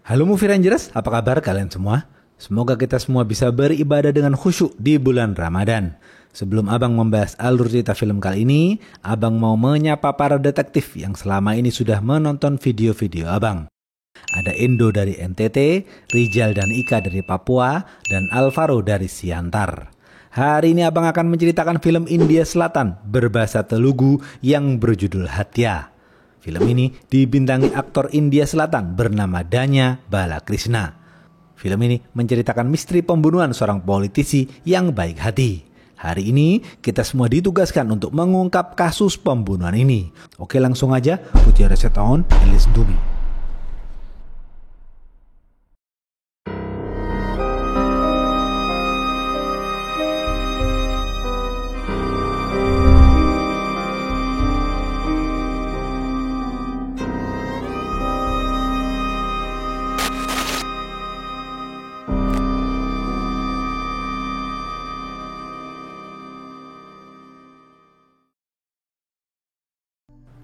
Halo Movie Rangers, apa kabar kalian semua? Semoga kita semua bisa beribadah dengan khusyuk di bulan Ramadan. Sebelum Abang membahas alur cerita film kali ini, Abang mau menyapa para detektif yang selama ini sudah menonton video-video Abang. Ada Endo dari NTT, Rijal dan Ika dari Papua, dan Alvaro dari Siantar. Hari ini Abang akan menceritakan film India Selatan berbahasa Telugu yang berjudul Hatya. Film ini dibintangi aktor India Selatan bernama Danya Balakrishna. Film ini menceritakan misteri pembunuhan seorang politisi yang baik hati. Hari ini kita semua ditugaskan untuk mengungkap kasus pembunuhan ini. Oke, langsung aja, put your headset on and let's do it.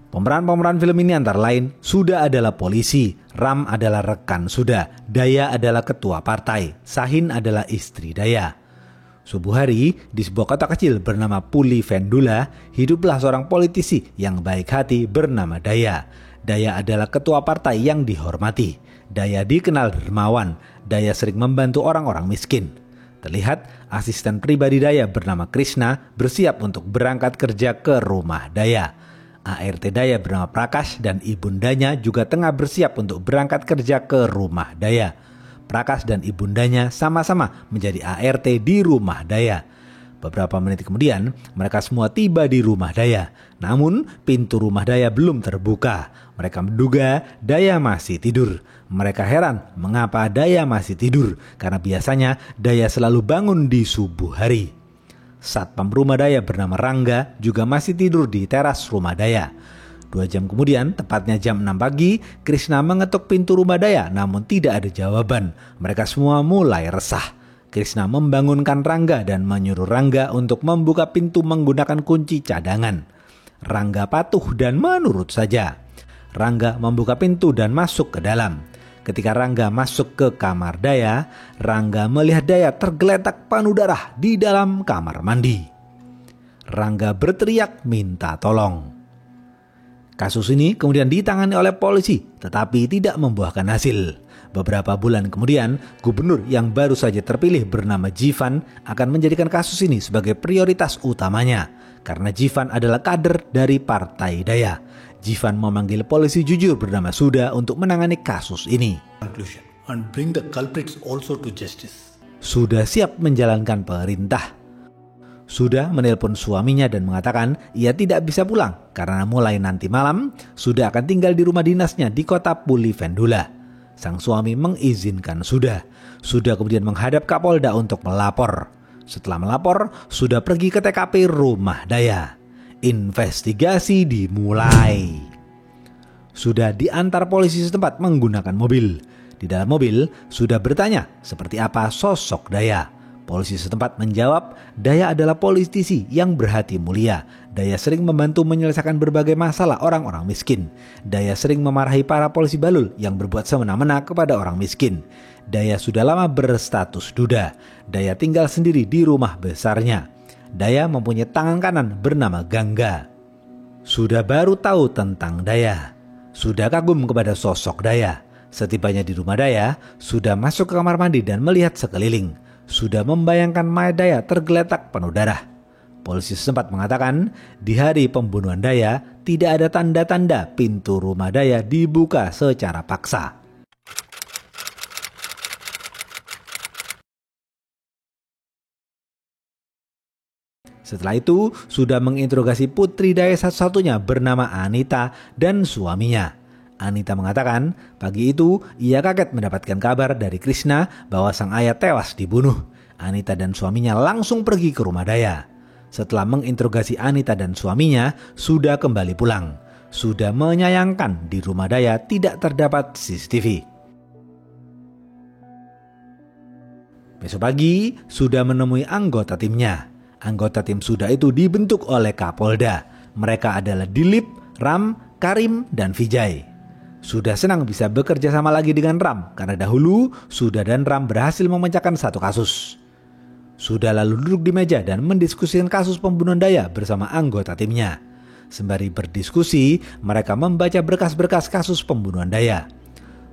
Pemeran film ini antara lain Sudha adalah polisi, Ram adalah rekan Sudha, Daya adalah ketua partai, Sahin adalah istri Daya. Subuh hari, di sebuah kota kecil bernama Puli Vendula, hiduplah seorang politisi yang baik hati bernama Daya. Daya adalah ketua partai yang dihormati. Daya dikenal dermawan, Daya sering membantu orang-orang miskin. Terlihat asisten pribadi Daya bernama Krishna bersiap untuk berangkat kerja ke rumah Daya. ART Daya bernama Prakash dan ibundanya juga tengah bersiap untuk berangkat kerja ke rumah Daya. Prakash dan ibundanya sama-sama menjadi ART di rumah Daya. Beberapa menit kemudian, mereka semua tiba di rumah Daya. Namun, pintu rumah Daya belum terbuka. Mereka menduga Daya masih tidur. Mereka heran mengapa Daya masih tidur, karena biasanya Daya selalu bangun di subuh hari. Satpam rumah Daya bernama Rangga juga masih tidur di teras rumah Daya. 2 jam kemudian, tepatnya jam 6 pagi, Krishna mengetuk pintu rumah Daya namun tidak ada jawaban. Mereka semua mulai resah. Krishna membangunkan Rangga dan menyuruh Rangga untuk membuka pintu menggunakan kunci cadangan. Rangga patuh dan menurut saja. Rangga membuka pintu dan masuk ke dalam. Ketika Rangga masuk ke kamar Daya, Rangga melihat Daya tergeletak penuh darah di dalam kamar mandi. Rangga berteriak minta tolong. Kasus ini kemudian ditangani oleh polisi, tetapi tidak membuahkan hasil. Beberapa bulan kemudian, gubernur yang baru saja terpilih bernama Jivan akan menjadikan kasus ini sebagai prioritas utamanya, karena Jivan adalah kader dari partai Daya. Jivan memanggil polisi jujur bernama Sudha untuk menangani kasus ini. And bring the culprits also to justice. Sudha siap menjalankan perintah. Sudha menelpon suaminya dan mengatakan ia tidak bisa pulang karena mulai nanti malam Sudha akan tinggal di rumah dinasnya di kota Puli Vendula. Sang suami mengizinkan Sudha. Sudha kemudian menghadap Kapolda untuk melapor. Setelah melapor, Sudha pergi ke TKP rumah Daya. Investigasi dimulai. Sudah diantar polisi setempat menggunakan mobil. Di dalam mobil, Sudah bertanya seperti apa sosok Daya. Polisi setempat menjawab, Daya adalah politisi yang berhati mulia. Daya sering membantu menyelesaikan berbagai masalah orang-orang miskin. Daya sering memarahi para polisi balul yang berbuat semena-mena kepada orang miskin. Daya sudah lama berstatus duda. Daya tinggal sendiri di rumah besarnya. Daya mempunyai tangan kanan bernama Gangga. Sudah baru tahu tentang Daya. Sudah kagum kepada sosok Daya. Setibanya di rumah Daya, Sudah masuk ke kamar mandi dan melihat sekeliling. Sudah membayangkan mayat Daya tergeletak penuh darah. Polisi setempat mengatakan, di hari pembunuhan Daya, tidak ada tanda-tanda pintu rumah Daya dibuka secara paksa. Setelah itu, Sudah menginterogasi putri Daya satu-satunya bernama Anita dan suaminya. Anita mengatakan, pagi itu ia kaget mendapatkan kabar dari Krishna bahwa sang ayah tewas dibunuh. Anita dan suaminya langsung pergi ke rumah Daya. Setelah menginterogasi Anita dan suaminya, Sudah kembali pulang. Sudah menyayangkan di rumah Daya tidak terdapat CCTV. Besok pagi, Sudah menemui anggota timnya. Anggota tim Sudah itu dibentuk oleh Kapolda. Mereka adalah Dilip, Ram, Karim, dan Vijay. Sudah senang bisa bekerja sama lagi dengan Ram karena dahulu Suda dan Ram berhasil memecahkan satu kasus. Suda lalu duduk di meja dan mendiskusikan kasus pembunuhan Daya bersama anggota timnya. Sembari berdiskusi, mereka membaca berkas-berkas kasus pembunuhan Daya.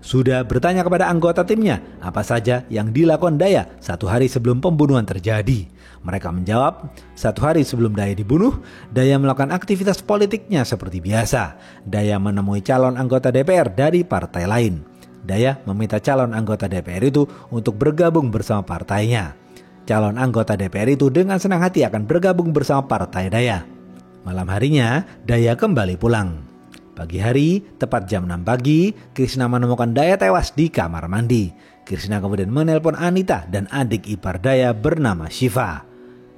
Suda bertanya kepada anggota timnya apa saja yang dilakukan Daya satu hari sebelum pembunuhan terjadi. Mereka menjawab, satu hari sebelum Daya dibunuh, Daya melakukan aktivitas politiknya seperti biasa. Daya menemui calon anggota DPR dari partai lain. Daya meminta calon anggota DPR itu untuk bergabung bersama partainya. Calon anggota DPR itu dengan senang hati akan bergabung bersama partai Daya. Malam harinya, Daya kembali pulang. Pagi hari, tepat jam 6 pagi, Krishna menemukan Daya tewas di kamar mandi. Krishna kemudian menelpon Anita dan adik ipar Daya bernama Shiva.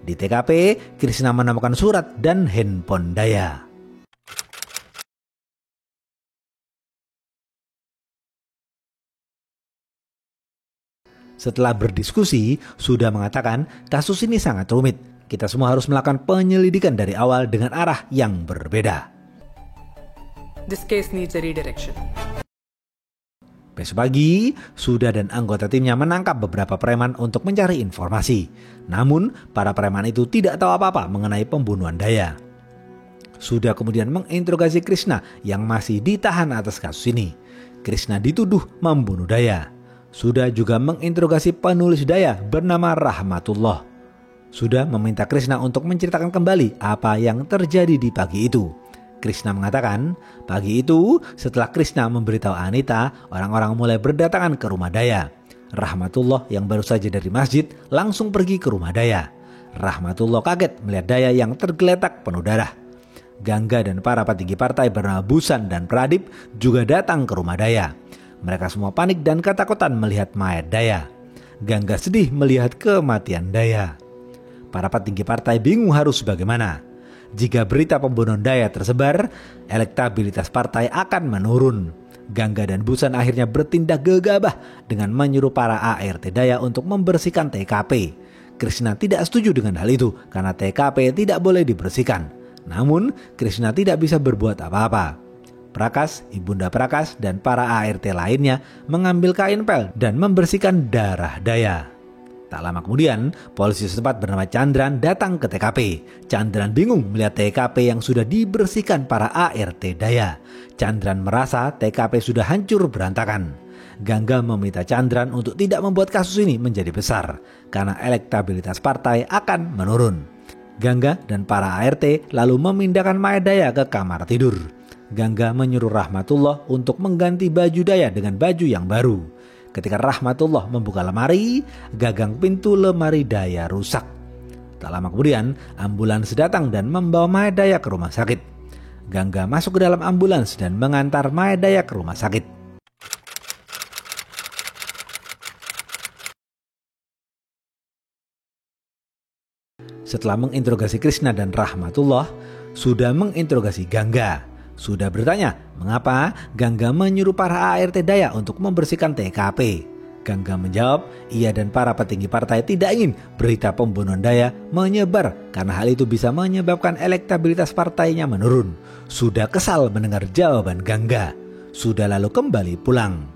Di TKP, Krishna menemukan surat dan handphone Daya. Setelah berdiskusi, Suda mengatakan kasus ini sangat rumit. Kita semua harus melakukan penyelidikan dari awal dengan arah yang berbeda. This case needs a redirection. Besok pagi, Suda dan anggota timnya menangkap beberapa preman untuk mencari informasi. Namun, para preman itu tidak tahu apa-apa mengenai pembunuhan Daya. Suda kemudian menginterogasi Krishna yang masih ditahan atas kasus ini. Krishna dituduh membunuh Daya. Suda juga menginterogasi penulis Daya bernama Rahmatullah. Suda meminta Krishna untuk menceritakan kembali apa yang terjadi di pagi itu. Krishna mengatakan, pagi itu setelah Krishna memberitahu Anita, orang-orang mulai berdatangan ke rumah Daya. Rahmatullah yang baru saja dari masjid langsung pergi ke rumah Daya. Rahmatullah kaget melihat Daya yang tergeletak penuh darah. Gangga dan para petinggi partai bernama Busan dan Pradip juga datang ke rumah Daya. Mereka semua panik dan ketakutan melihat mayat Daya. Gangga sedih melihat kematian Daya. Para petinggi partai bingung harus bagaimana. Jika berita pembunuhan Daya tersebar, elektabilitas partai akan menurun. Gangga dan Busan akhirnya bertindak gegabah dengan menyuruh para ART Daya untuk membersihkan TKP. Krishna tidak setuju dengan hal itu karena TKP tidak boleh dibersihkan. Namun, Krishna tidak bisa berbuat apa-apa. Prakas, Ibunda Prakas, dan para ART lainnya mengambil kain pel dan membersihkan darah Daya. Tak lama kemudian, polisi setempat bernama Chandran datang ke TKP. Chandran bingung melihat TKP yang sudah dibersihkan para ART Daya. Chandran merasa TKP sudah hancur berantakan. Gangga meminta Chandran untuk tidak membuat kasus ini menjadi besar, karena elektabilitas partai akan menurun. Gangga dan para ART lalu memindahkan mayat Daya ke kamar tidur. Gangga menyuruh Rahmatullah untuk mengganti baju Daya dengan baju yang baru. Ketika Rahmatullah membuka lemari, gagang pintu lemari Daya rusak. Tak lama kemudian, ambulans datang dan membawa mayat Daya ke rumah sakit. Gangga masuk ke dalam ambulans dan mengantar mayat Daya ke rumah sakit. Setelah menginterogasi Krishna dan Rahmatullah, Suda menginterogasi Gangga. Sudah bertanya, mengapa Gangga menyuruh para ART Daya untuk membersihkan TKP. Gangga menjawab, ia dan para petinggi partai tidak ingin berita pembunuhan Daya menyebar karena hal itu bisa menyebabkan elektabilitas partainya menurun. Sudah kesal mendengar jawaban Gangga. Sudah lalu kembali pulang.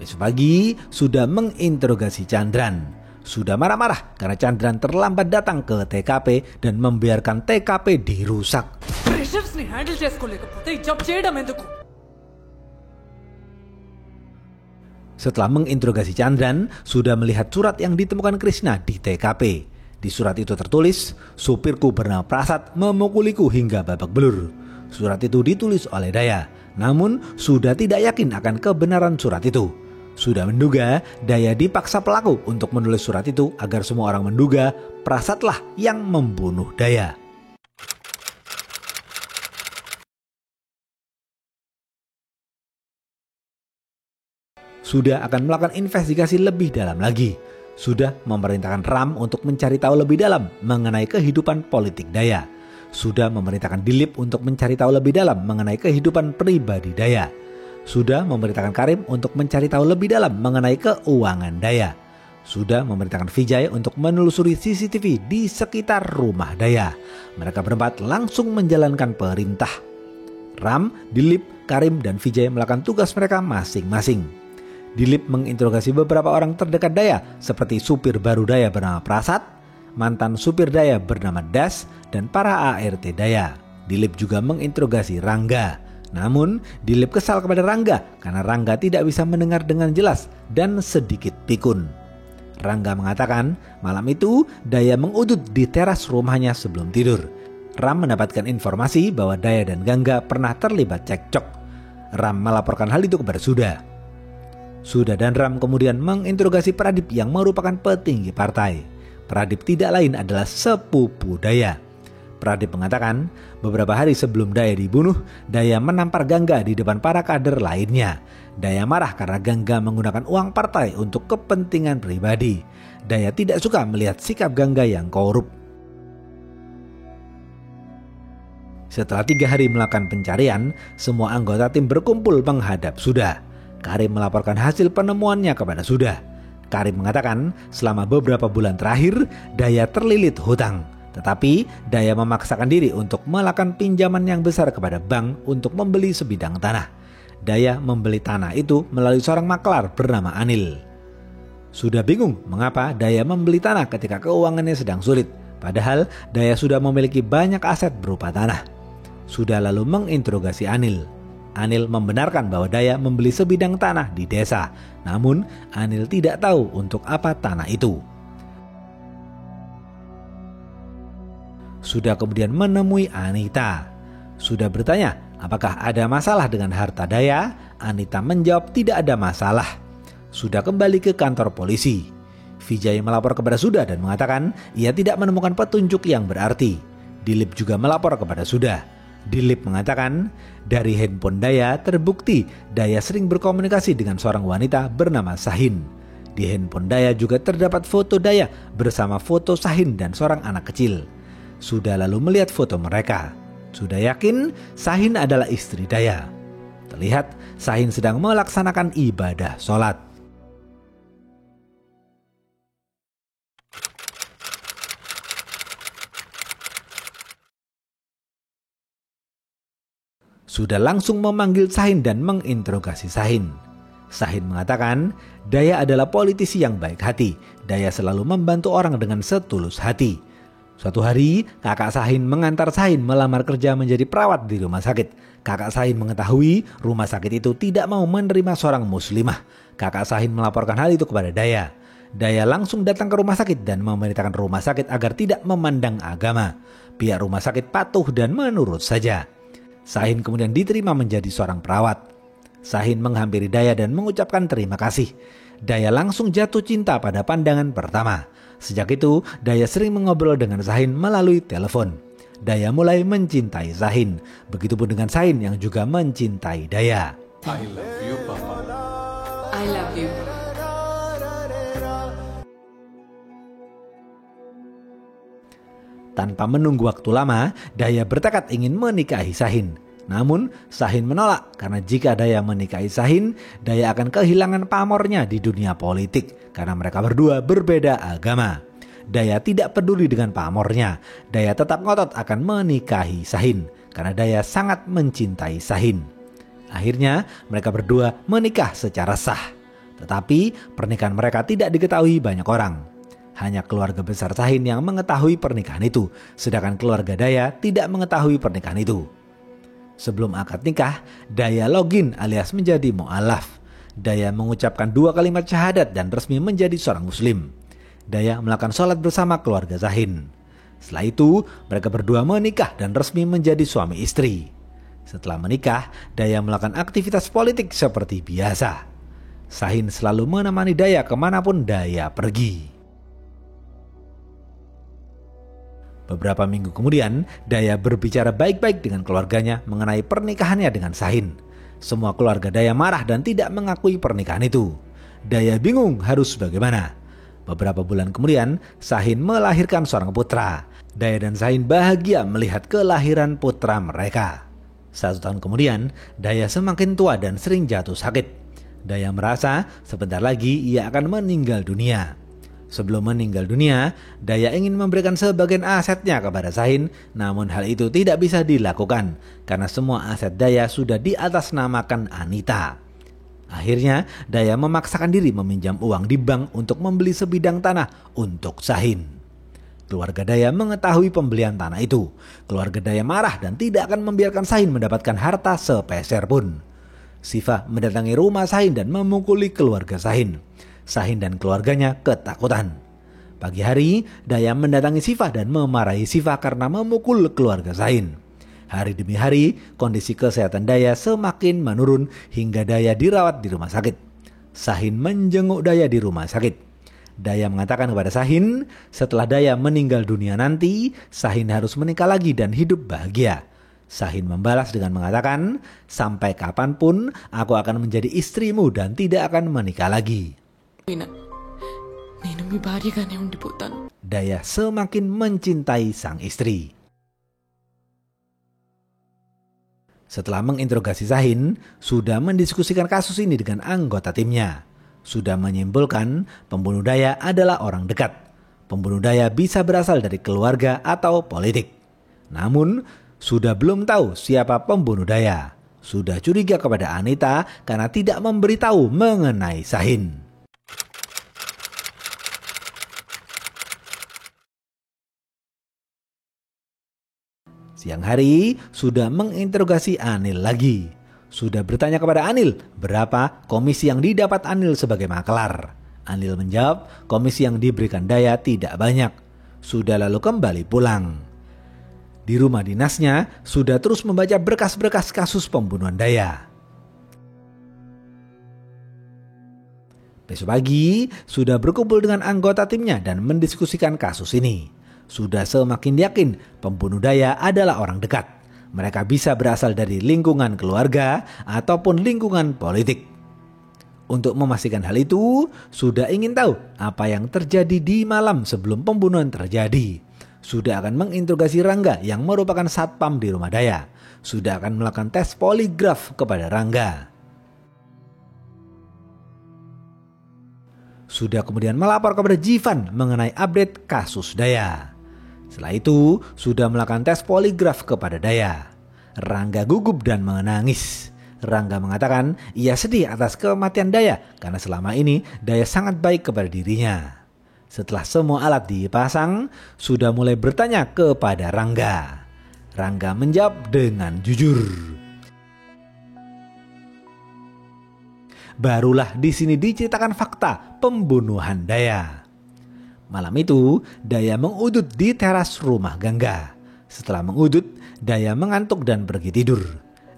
Besok pagi, Sudah menginterogasi Chandran. Sudah marah-marah karena Chandran terlambat datang ke TKP dan membiarkan TKP dirusak. Setelah menginterogasi Chandran, Sudah melihat surat yang ditemukan Krishna di TKP. Di surat itu tertulis, supirku bernama Prasad memukuliku hingga babak belur. Surat itu ditulis oleh Daya, namun Sudah tidak yakin akan kebenaran surat itu. Sudah menduga Daya dipaksa pelaku untuk menulis surat itu agar semua orang menduga Prasadlah yang membunuh Daya. Sudah akan melakukan investigasi lebih dalam lagi. Sudah memerintahkan Ram untuk mencari tahu lebih dalam mengenai kehidupan politik Daya. Sudah memerintahkan Dilip untuk mencari tahu lebih dalam mengenai kehidupan pribadi Daya. Sudah memerintahkan Karim untuk mencari tahu lebih dalam mengenai keuangan Daya. Sudah memerintahkan Vijay untuk menelusuri CCTV di sekitar rumah Daya. Mereka berempat langsung menjalankan perintah. Ram, Dilip, Karim, dan Vijay melakukan tugas mereka masing-masing. Dilip menginterogasi beberapa orang terdekat Daya seperti supir baru Daya bernama Prasad, mantan supir Daya bernama Das, dan para ART Daya. Dilip juga menginterogasi Rangga. Namun, Dilip kesal kepada Rangga karena Rangga tidak bisa mendengar dengan jelas dan sedikit pikun. Rangga mengatakan malam itu Daya mengudut di teras rumahnya sebelum tidur. Ram mendapatkan informasi bahwa Daya dan Gangga pernah terlibat cekcok. Ram melaporkan hal itu kepada Sudha. Sudha dan Ram kemudian menginterogasi Pradip yang merupakan petinggi partai. Pradip tidak lain adalah sepupu Daya. Pradip mengatakan beberapa hari sebelum Daya dibunuh, Daya menampar Gangga di depan para kader lainnya. Daya marah karena Gangga menggunakan uang partai untuk kepentingan pribadi. Daya tidak suka melihat sikap Gangga yang korup. Setelah 3 hari melakukan pencarian, semua anggota tim berkumpul menghadap Sudha. Karim melaporkan hasil penemuannya kepada Sudha. Karim mengatakan selama beberapa bulan terakhir Daya terlilit hutang. Tetapi Daya memaksakan diri untuk melakukan pinjaman yang besar kepada bank untuk membeli sebidang tanah. Daya membeli tanah itu melalui seorang maklar bernama Anil. Sudha bingung mengapa Daya membeli tanah ketika keuangannya sedang sulit. Padahal Daya sudah memiliki banyak aset berupa tanah. Sudha lalu menginterogasi Anil. Anil membenarkan bahwa Daya membeli sebidang tanah di desa. Namun Anil tidak tahu untuk apa tanah itu. Sudha kemudian menemui Anita. Sudha bertanya apakah ada masalah dengan harta Daya. Anita menjawab tidak ada masalah. Sudha kembali ke kantor polisi. Vijay melapor kepada Sudha dan mengatakan ia tidak menemukan petunjuk yang berarti. Dilip juga melapor kepada Sudha. Dilip mengatakan dari handphone Daya terbukti Daya sering berkomunikasi dengan seorang wanita bernama Sahin. Di handphone Daya juga terdapat foto Daya bersama foto Sahin dan seorang anak kecil. Sudha lalu melihat foto mereka. Sudha yakin Sahin adalah istri Daya. Terlihat Sahin sedang melaksanakan ibadah sholat. Sudha langsung memanggil Sahin dan menginterogasi Sahin. Sahin mengatakan Daya adalah politisi yang baik hati. Daya selalu membantu orang dengan setulus hati. Suatu hari, kakak Sahin mengantar Sahin melamar kerja menjadi perawat di rumah sakit. Kakak Sahin mengetahui rumah sakit itu tidak mau menerima seorang muslimah. Kakak Sahin melaporkan hal itu kepada Daya. Daya langsung datang ke rumah sakit dan memerintahkan rumah sakit agar tidak memandang agama. Pihak rumah sakit patuh dan menurut saja. Sahin kemudian diterima menjadi seorang perawat. Sahin menghampiri Daya dan mengucapkan terima kasih. Daya langsung jatuh cinta pada pandangan pertama. Sejak itu, Daya sering mengobrol dengan Sahin melalui telepon. Daya mulai mencintai Sahin. Begitupun dengan Sahin yang juga mencintai Daya. I love you, Papa. I love you. Tanpa menunggu waktu lama, Daya bertekad ingin menikahi Sahin. Namun, Sahin menolak karena jika Daya menikahi Sahin, Daya akan kehilangan pamornya di dunia politik karena mereka berdua berbeda agama. Daya tidak peduli dengan pamornya. Daya tetap ngotot akan menikahi Sahin karena Daya sangat mencintai Sahin. Akhirnya, mereka berdua menikah secara sah. Tetapi, pernikahan mereka tidak diketahui banyak orang. Hanya keluarga besar Sahin yang mengetahui pernikahan itu, sedangkan keluarga Daya tidak mengetahui pernikahan itu. Sebelum akad nikah, Daya login alias menjadi mu'alaf. Daya mengucapkan 2 kalimat syahadat dan resmi menjadi seorang muslim. Daya melakukan sholat bersama keluarga Sahin. Setelah itu, mereka berdua menikah dan resmi menjadi suami istri. Setelah menikah, Daya melakukan aktivitas politik seperti biasa. Sahin selalu menemani Daya kemanapun Daya pergi. Beberapa minggu kemudian, Daya berbicara baik-baik dengan keluarganya mengenai pernikahannya dengan Sahin. Semua keluarga Daya marah dan tidak mengakui pernikahan itu. Daya bingung harus bagaimana. Beberapa bulan kemudian, Sahin melahirkan seorang putra. Daya dan Sahin bahagia melihat kelahiran putra mereka. 1 tahun kemudian, Daya semakin tua dan sering jatuh sakit. Daya merasa sebentar lagi ia akan meninggal dunia. Sebelum meninggal dunia, Daya ingin memberikan sebagian asetnya kepada Sahin, namun hal itu tidak bisa dilakukan karena semua aset Daya sudah diatasnamakan Anita. Akhirnya, Daya memaksakan diri meminjam uang di bank untuk membeli sebidang tanah untuk Sahin. Keluarga Daya mengetahui pembelian tanah itu. Keluarga Daya marah dan tidak akan membiarkan Sahin mendapatkan harta sepeser pun. Siva mendatangi rumah Sahin dan memukuli keluarga Sahin. Sahin dan keluarganya ketakutan. Pagi hari, Daya mendatangi Siva dan memarahi Siva karena memukul keluarga Sahin. Hari demi hari, kondisi kesehatan Daya semakin menurun hingga Daya dirawat di rumah sakit. Sahin menjenguk Daya di rumah sakit. Daya mengatakan kepada Sahin, setelah Daya meninggal dunia nanti, Sahin harus menikah lagi dan hidup bahagia. Sahin membalas dengan mengatakan, sampai kapanpun aku akan menjadi istrimu dan tidak akan menikah lagi. నేను మీ భార్యగానే ఉండిపోతాను. Daya semakin mencintai sang istri. Setelah menginterogasi Sahin, sudah mendiskusikan kasus ini dengan anggota timnya. Sudah menyimpulkan pembunuh Daya adalah orang dekat. Pembunuh Daya bisa berasal dari keluarga atau politik. Namun, sudah belum tahu siapa pembunuh Daya. Sudah curiga kepada Anita karena tidak memberitahu mengenai Sahin. Siang hari, sudah menginterogasi Anil lagi. Sudah bertanya kepada Anil, berapa komisi yang didapat Anil sebagai makelar. Anil menjawab, komisi yang diberikan Daya tidak banyak. Sudah lalu kembali pulang. Di rumah dinasnya, sudah terus membaca berkas-berkas kasus pembunuhan Daya. Besok pagi, sudah berkumpul dengan anggota timnya dan mendiskusikan kasus ini. Sudah semakin yakin pembunuh Daya adalah orang dekat. Mereka bisa berasal dari lingkungan keluarga ataupun lingkungan politik. Untuk memastikan hal itu, sudah ingin tahu apa yang terjadi di malam sebelum pembunuhan terjadi. Sudah akan menginterogasi Rangga yang merupakan satpam di rumah Daya. Sudah akan melakukan tes poligraf kepada Rangga. Sudah kemudian melapor kepada Jivan mengenai update kasus Daya. Setelah itu, sudah melakukan tes poligraf kepada Daya. Rangga gugup dan menangis. Rangga mengatakan ia sedih atas kematian Daya karena selama ini Daya sangat baik kepada dirinya. Setelah semua alat dipasang, sudah mulai bertanya kepada Rangga. Rangga menjawab dengan jujur. Barulah di sini diceritakan fakta pembunuhan Daya. Malam itu, Daya mengudut di teras rumah Gangga. Setelah mengudut, Daya mengantuk dan pergi tidur.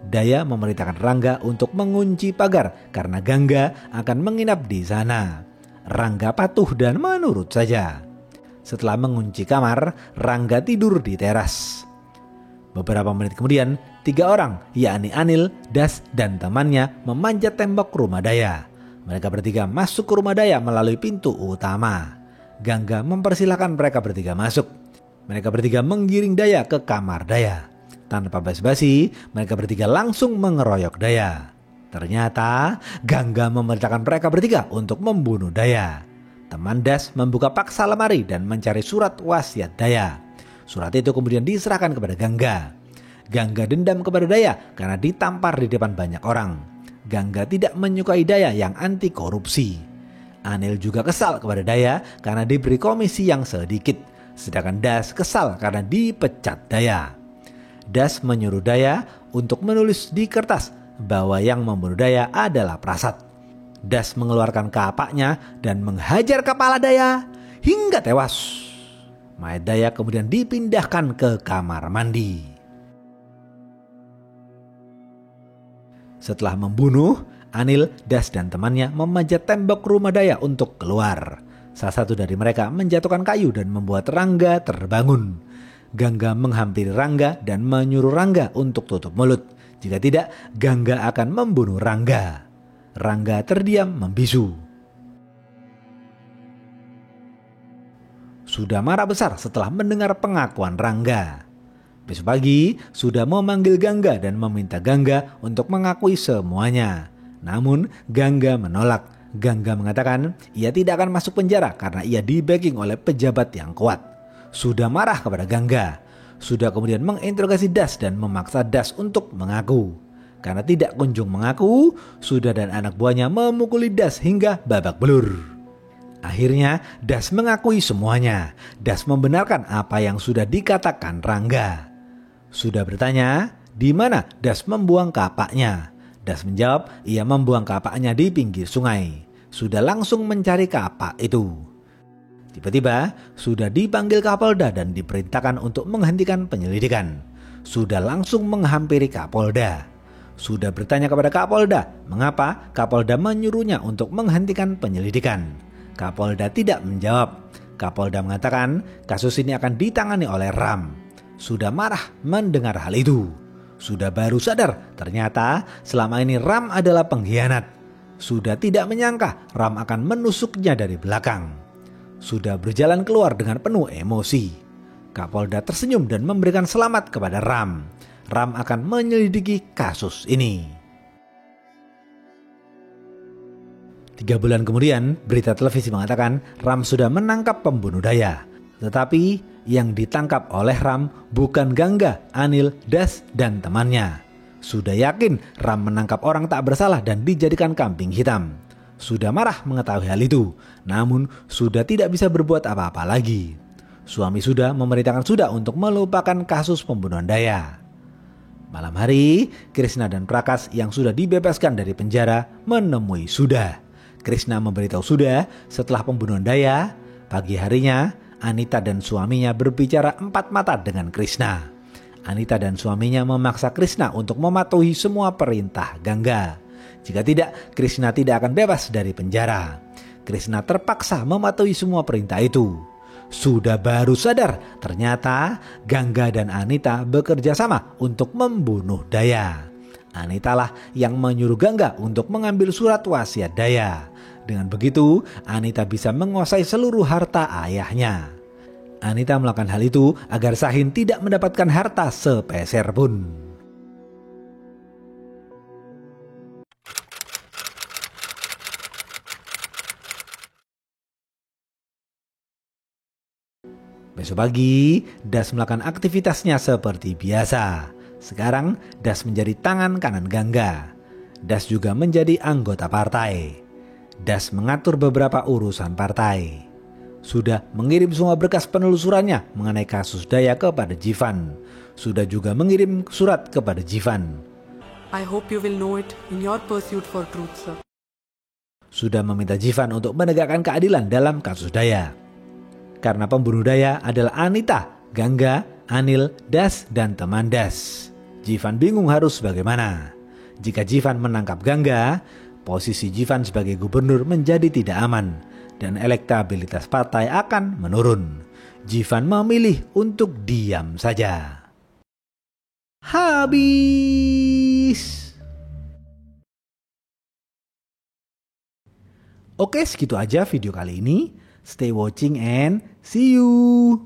Daya memerintahkan Rangga untuk mengunci pagar karena Gangga akan menginap di sana. Rangga patuh dan menurut saja. Setelah mengunci kamar, Rangga tidur di teras. Beberapa menit kemudian, 3 orang, yakni Anil, Das, dan temannya memanjat tembok rumah Daya. Mereka bertiga masuk ke rumah Daya melalui pintu utama. Gangga mempersilahkan mereka bertiga masuk. Mereka bertiga menggiring Daya ke kamar Daya. Tanpa basa-basi, mereka bertiga langsung mengeroyok Daya. Ternyata Gangga memerintahkan mereka bertiga untuk membunuh Daya. Teman Das membuka paksa lemari dan mencari surat wasiat Daya. Surat itu kemudian diserahkan kepada Gangga. Gangga dendam kepada Daya karena ditampar di depan banyak orang. Gangga tidak menyukai Daya yang anti korupsi. Anil juga kesal kepada Daya karena diberi komisi yang sedikit. Sedangkan Das kesal karena dipecat Daya. Das menyuruh Daya untuk menulis di kertas bahwa yang membunuh Daya adalah Prasad. Das mengeluarkan kapaknya dan menghajar kepala Daya hingga tewas. Mayat Daya kemudian dipindahkan ke kamar mandi. Setelah membunuh, Anil, Das, dan temannya memanjat tembok rumah Daya untuk keluar. Salah satu dari mereka menjatuhkan kayu dan membuat Rangga terbangun. Gangga menghampiri Rangga dan menyuruh Rangga untuk tutup mulut. Jika tidak, Gangga akan membunuh Rangga. Rangga terdiam membisu. Sudah marah besar setelah mendengar pengakuan Rangga. Besok pagi, sudah memanggil Gangga dan meminta Gangga untuk mengakui semuanya. Namun Gangga menolak. Gangga mengatakan ia tidak akan masuk penjara karena ia di-backing oleh pejabat yang kuat. Sudah marah kepada Gangga. Sudah kemudian menginterogasi Das dan memaksa Das untuk mengaku. Karena tidak kunjung mengaku, Sudah dan anak buahnya memukuli Das hingga babak belur. Akhirnya Das mengakui semuanya. Das membenarkan apa yang sudah dikatakan Rangga. Sudah bertanya, di mana Das membuang kapaknya? Das menjawab, ia membuang kapaknya di pinggir sungai. Sudah langsung mencari kapak itu. Tiba-tiba, Sudah dipanggil Kapolda dan diperintahkan untuk menghentikan penyelidikan. Sudah langsung menghampiri Kapolda. Sudah bertanya kepada Kapolda, mengapa Kapolda menyuruhnya untuk menghentikan penyelidikan. Kapolda tidak menjawab. Kapolda mengatakan kasus ini akan ditangani oleh Ram. Sudah marah mendengar hal itu. Sudah baru sadar ternyata selama ini Ram adalah pengkhianat. Sudah tidak menyangka Ram akan menusuknya dari belakang. Sudah berjalan keluar dengan penuh emosi. Kapolda tersenyum dan memberikan selamat kepada Ram. Ram akan menyelidiki kasus ini. 3 bulan kemudian, berita televisi mengatakan Ram sudah menangkap pembunuh Daya. Tetapi yang ditangkap oleh Ram bukan Gangga, Anil, Das, dan temannya. Sudah yakin Ram menangkap orang tak bersalah dan dijadikan kambing hitam. Sudah marah mengetahui hal itu, namun Sudah tidak bisa berbuat apa-apa lagi. Suami Sudah memerintahkan Sudah untuk melupakan kasus pembunuhan Daya. Malam hari, Krishna dan Prakas yang sudah dibebaskan dari penjara menemui Sudah. Krishna memberitahu Sudah setelah pembunuhan Daya, pagi harinya Anita dan suaminya berbicara empat mata dengan Krishna. Anita dan suaminya memaksa Krishna untuk mematuhi semua perintah Gangga. Jika tidak, Krishna tidak akan bebas dari penjara. Krishna terpaksa mematuhi semua perintah itu. Sudah baru sadar ternyata Gangga dan Anita bekerja sama untuk membunuh Daya. Anita lah yang menyuruh Gangga untuk mengambil surat wasiat Daya. Dengan begitu, Anita bisa menguasai seluruh harta ayahnya. Anita melakukan hal itu agar Sahin tidak mendapatkan harta sepeser pun. Besok pagi, Das melakukan aktivitasnya seperti biasa. Sekarang, Das menjadi tangan kanan Gangga. Das juga menjadi anggota partai. Das mengatur beberapa urusan partai. Sudah mengirim semua berkas penelusurannya mengenai kasus Daya kepada Jivan. Sudah juga mengirim surat kepada Jivan. I hope you will know it in your pursuit for truth, sir. Sudah meminta Jivan untuk menegakkan keadilan dalam kasus Daya. Karena pembunuh Daya adalah Anita, Gangga, Anil, Das, dan teman Das. Jivan bingung harus bagaimana. Jika Jivan menangkap Gangga, posisi Jivan sebagai gubernur menjadi tidak aman dan elektabilitas partai akan menurun. Jivan memilih untuk diam saja. Habis. Oke, segitu aja video kali ini. Stay watching and see you.